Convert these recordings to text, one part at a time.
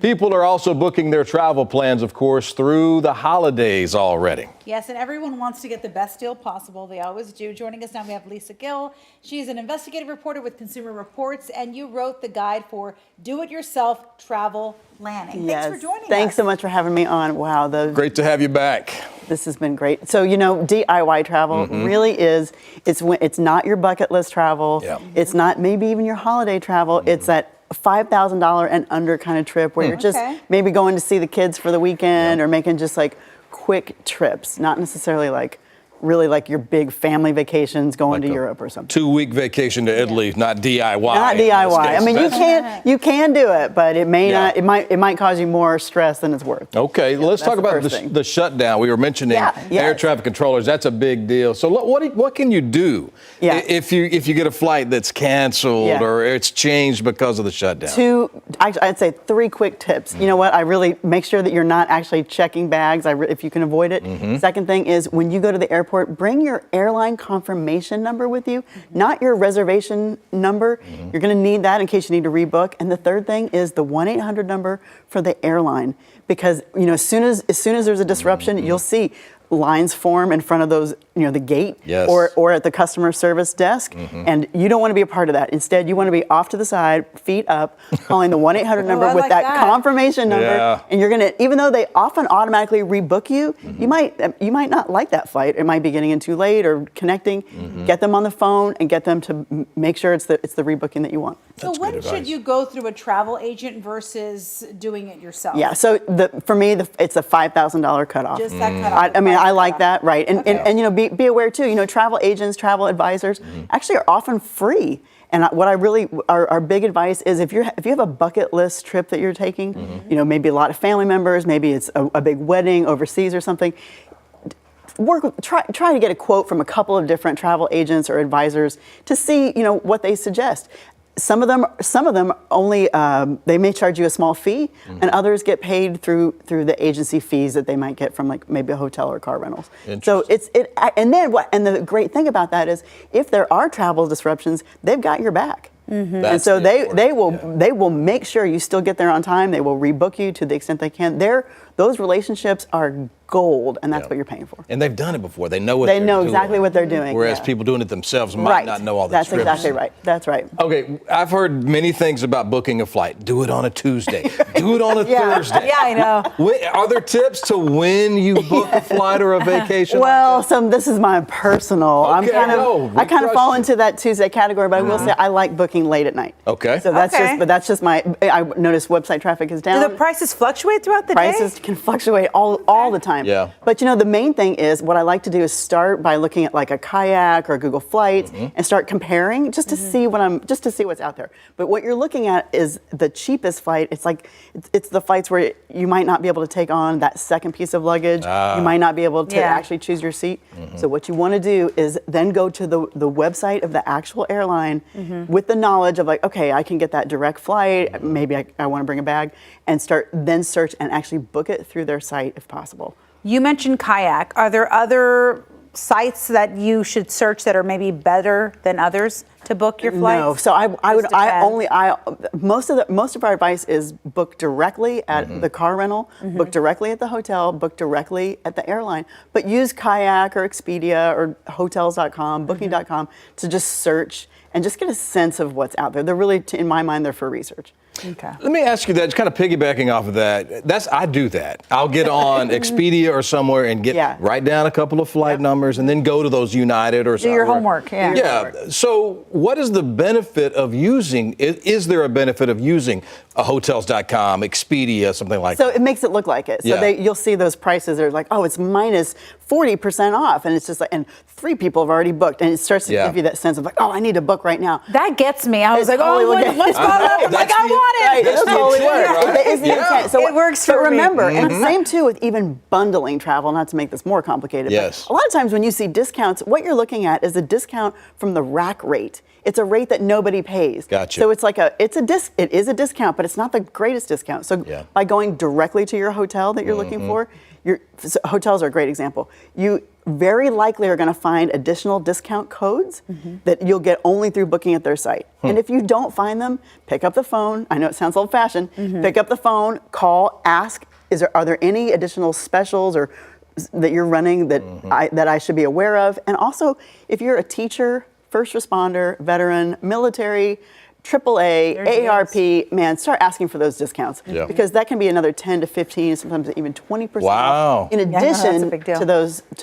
People are also booking their travel plans, of course, through the holidays already. Yes, and everyone wants to get the best deal possible. They always do. Joining us now, we have Lisa Gill. She's an investigative reporter with Consumer Reports, and you wrote the guide for do-it-yourself travel planning. Yes. Thanks for joining us. Thanks so much for having me on. Wow. Great to have you back. This has been great. So, DIY travel really is, it's not your bucket list travel. Yeah. It's not maybe even your holiday travel. It's that $5,000 and under kind of trip where you're just maybe going to see the kids for the weekend or making just like quick trips, not necessarily like really like your big family vacations going to Europe or something. 2-week vacation to Italy, not DIY. Not DIY. I mean, you can do it, but it may not. It might cause you more stress than it's worth. Okay, let's talk about the shutdown. We were mentioning air traffic controllers. That's a big deal. So what can you do if you get a flight that's canceled or it's changed because of the shutdown? I'd say 3 quick tips. You know what? I really make sure that you're not actually checking bags if you can avoid it. Second thing is when you go to the airport, bring your airline confirmation number with you, not your reservation number. You're going to need that in case you need to rebook. And the third thing is the 1-800 number for the airline, because as soon as there's a disruption, you'll see lines form in front of those, the gate or at the customer service desk. And you don't want to be a part of that. Instead, you want to be off to the side, feet up, calling the 1-800 number with that confirmation number. And you're going to, even though they often automatically rebook you, you might not like that flight. It might be getting in too late or connecting. Get them on the phone and get them to make sure it's the rebooking that you want. So when should you go through a travel agent versus doing it yourself? Yeah, so for me, it's a $5,000 cutoff. Just that cutoff. I mean, I like that, right? And be aware too. Travel agents, travel advisors actually are often free. And what our big advice is if you have a bucket list trip that you're taking, maybe a lot of family members, maybe it's a big wedding overseas or something. Try to get a quote from a couple of different travel agents or advisors to see what they suggest. Some of them only they may charge you a small fee, and others get paid through the agency fees that they might get from like maybe a hotel or car rentals. So and the great thing about that is if there are travel disruptions, they've got your back. And so they will make sure you still get there on time. They will rebook you to the extent they can. Those relationships are gold, and that's what you're paying for. And they've done it before. They know what they're doing. They know exactly what they're doing. Whereas people doing it themselves might not know all the That's trips. exactly right. That's right. Okay, I've heard many things about booking a flight. Do it on a Tuesday. Do it on a Thursday. Yeah, I know. Are there tips to when you book a flight or a vacation? Well, this is my personal. I kind of fall into that Tuesday category, but I will say I like booking late at night. Okay. So that's just my. I notice website traffic is down. Do the prices fluctuate throughout the day? Prices can fluctuate all the time. Yeah. But the main thing is what I like to do is start by looking at like a kayak or Google Flights and start comparing just to see what's out there. But what you're looking at is the cheapest flight. It's the flights where you might not be able to take on that second piece of luggage. You might not be able to actually choose your seat. So what you want to do is then go to the website of the actual airline with the knowledge of like, okay, I can get that direct flight. Maybe I want to bring a bag and then search and actually book it through their site if possible. You mentioned kayak. Are there other sites that you should search that are maybe better than others to book your flights? No. So most of our advice is book directly at the car rental, book directly at the hotel, book directly at the airline. But use Kayak or Expedia or hotels.com, booking.com to just search and just get a sense of what's out there. They're really, in my mind, they're for research. Okay. Let me ask you that, just kind of piggybacking off of that. I do that. I'll get on Expedia or somewhere and write down a couple of flight numbers and then go to those United or something. Do your homework. So what is the benefit of using, is there a benefit of using a hotels.com, Expedia, something like that? So it makes it look like it. So you'll see those prices are like, oh, it's minus 40% off. And it's just like, and 3 people have already booked. And it starts to give you that sense of like, oh, I need to book right now. That gets me. I was like, what's going on? I'm like, I want it. Right, it totally works. It is the intent. So it works for me. But remember, and same too with even bundling travel, not to make this more complicated. Yes. But a lot of times when you see discounts, what you're looking at is a discount from the rack rate. It's a rate that nobody pays. Gotcha. So it's like it is a discount, but it's not the greatest discount. So by going directly to your hotel that you're looking for, hotels are a great example. very likely are going to find additional discount codes that you'll get only through booking at their site. And if you don't find them, pick up the phone. I know it sounds old-fashioned. Pick up the phone, call, ask, are there any additional specials or that you're running that I should be aware of? And also, if you're a teacher, first responder, veteran, military, AAA, AARP, man, start asking for those discounts because that can be another 10 to 15, sometimes even 20% off in addition to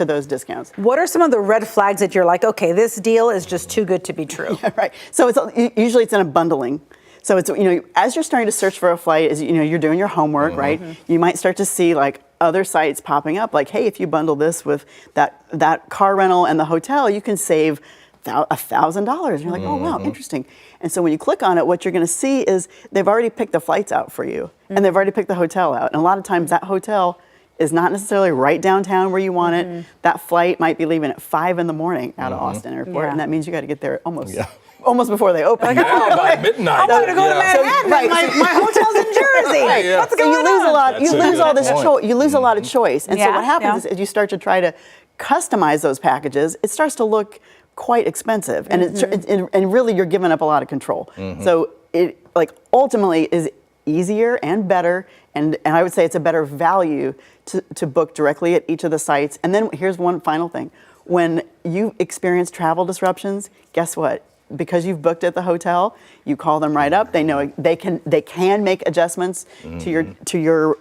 those discounts. What are some of the red flags that you're like, okay, this deal is just too good to be true? Yeah, right. So usually it's in a bundling. So it's, as you're starting to search for a flight, as you're doing your homework, right? You might start to see like other sites popping up, like, hey, if you bundle this with that car rental and the hotel, you can save $1,000. And you're like, oh, wow, interesting. And so when you click on it, what you're going to see is they've already picked the flights out for you, and they've already picked the hotel out. And a lot of times that hotel is not necessarily right downtown where you want it. That flight might be leaving at 5 in the morning out of Austin Airport, and that means you got to get there almost before they open. Like, by midnight. I'm going to go to Manhattan. My hotel's in Jersey. What's going on? You lose a lot. You lose all this choice. You lose a lot of choice. And so what happens is, as you start to try to customize those packages, it starts to look quite expensive, and and really you're giving up a lot of control. So it ultimately is easier and better, and I would say it's a better value to book directly at each of the sites. And then here's one final thing: when you experience travel disruptions, guess what? Because you've booked at the hotel, you call them right up. They know they can make adjustments to your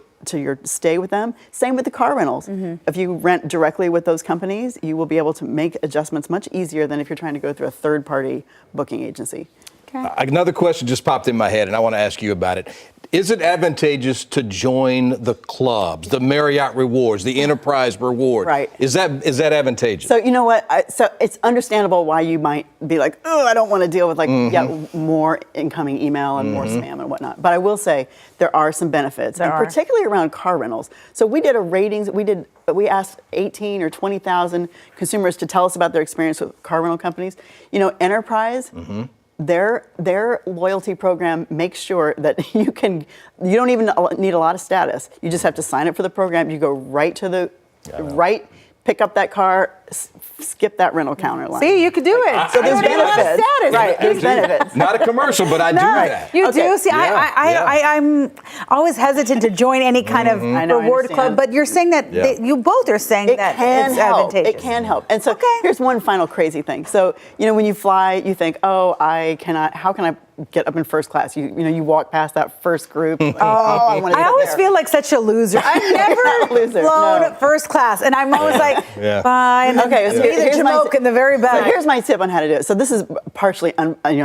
stay with them. Same with the car rentals. If you rent directly with those companies, you will be able to make adjustments much easier than if you're trying to go through a third-party booking agency. Okay. Another question just popped in my head, and I want to ask you about it. Is it advantageous to join the clubs, the Marriott Rewards, the Enterprise Reward? Right. Is that advantageous? So you know what? So it's understandable why you might be like, oh, I don't want to deal with more incoming email and more spam and whatnot. But I will say there are some benefits, particularly around car rentals. So we did a ratings. We asked 18 or 20,000 consumers to tell us about their experience with car rental companies. Enterprise. Their loyalty program makes sure that you don't even need a lot of status. You just have to sign up for the program. You go right to the pick up that car, skip that rental counter line. See, you could do it. So there's benefits. Right, there's benefits. Not a commercial, but I do that. You do? See, I'm always hesitant to join any kind of reward club, but you're saying that you both are saying that it's advantageous. It can help. And so here's one final crazy thing. So, when you fly, you think, oh, how can I get up in first class? You walk past that first group. Like, I always feel like such a loser. I've never flown first class, and I'm always like, fine. Okay, so here's my in the very back. So here's my tip on how to do it. So this is partially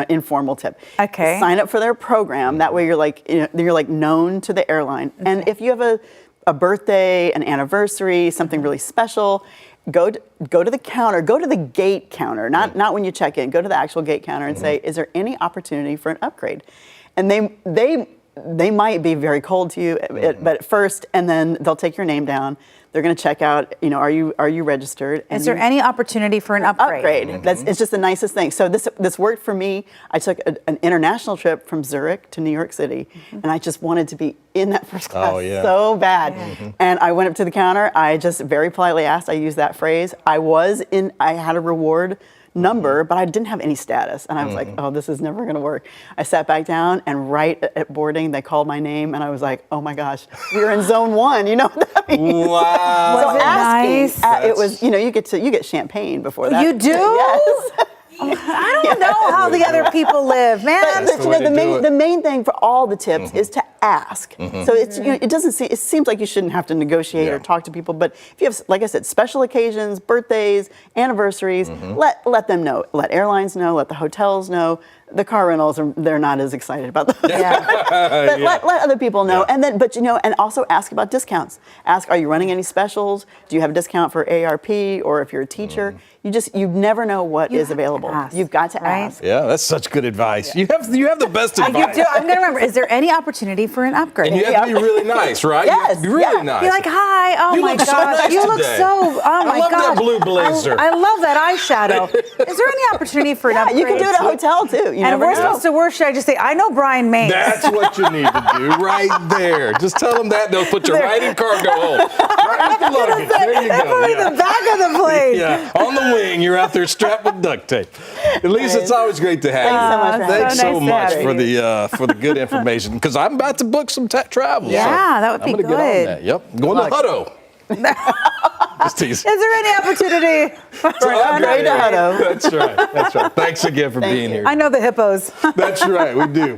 informal tip. Okay. Sign up for their program. That way you're like known to the airline. Okay. And if you have a birthday, an anniversary, something really special, go to the counter, go to the gate counter, not when you check in. Go to the actual gate counter and say, is there any opportunity for an upgrade? And they might be very cold to you, but at first, and then they'll take your name down. They're going to check out, are you registered? Is there any opportunity for an upgrade? It's just the nicest thing. So this worked for me. I took an international trip from Zurich to New York City, and I just wanted to be in that first class so bad. And I went up to the counter. I just very politely asked. I used that phrase. I had a reward number, but I didn't have any status. And I was like, oh, this is never going to work. I sat back down, and right at boarding, they called my name, and I was like, oh my gosh, we're in zone 1. You know what that means? Wow. Was it nice? It was, you get champagne before that. You do? Yes. I don't know how the other people live, man. But the main thing for all the tips is to ask. So it seems like you shouldn't have to negotiate or talk to people, but if you have, like I said, special occasions, birthdays, anniversaries, let them know. Let airlines know. Let the hotels know. The car rentals they're not as excited about those. But let other people know. And then and also ask about discounts. Ask, are you running any specials? Do you have a discount for ARP, or if you're a teacher? You never know what is available. You've got to ask. Yeah, that's such good advice. You have the best advice. You do. I'm going to remember, is there any opportunity for an upgrade? And you have to be really nice, right? Yes. You have to be really nice. Be like, hi, oh you my look gosh. so nice You look today. oh my gosh. I love that blue blazer. I love that eyeshadow. Is there any opportunity for an upgrade? You can do it at a hotel too. And worst comes to worst, should I just say, I know Brian Maines. That's what you need to do right there. Just tell them that. They'll put you right in cargo hold. Right in the luggage. There you go. Put me in the back of the plane. Yeah, on the wing. You're out there strapped with duct tape. Elise, it's always great to have you. Thanks so much for the good information, because I'm about to book some travel. Yeah, so that would be I'm gonna good. get on that. Yep, going to Hutto. Just tease. Is there any opportunity for an Hutto? That's right. Thanks again for being here. I know the hippos. That's right, we do.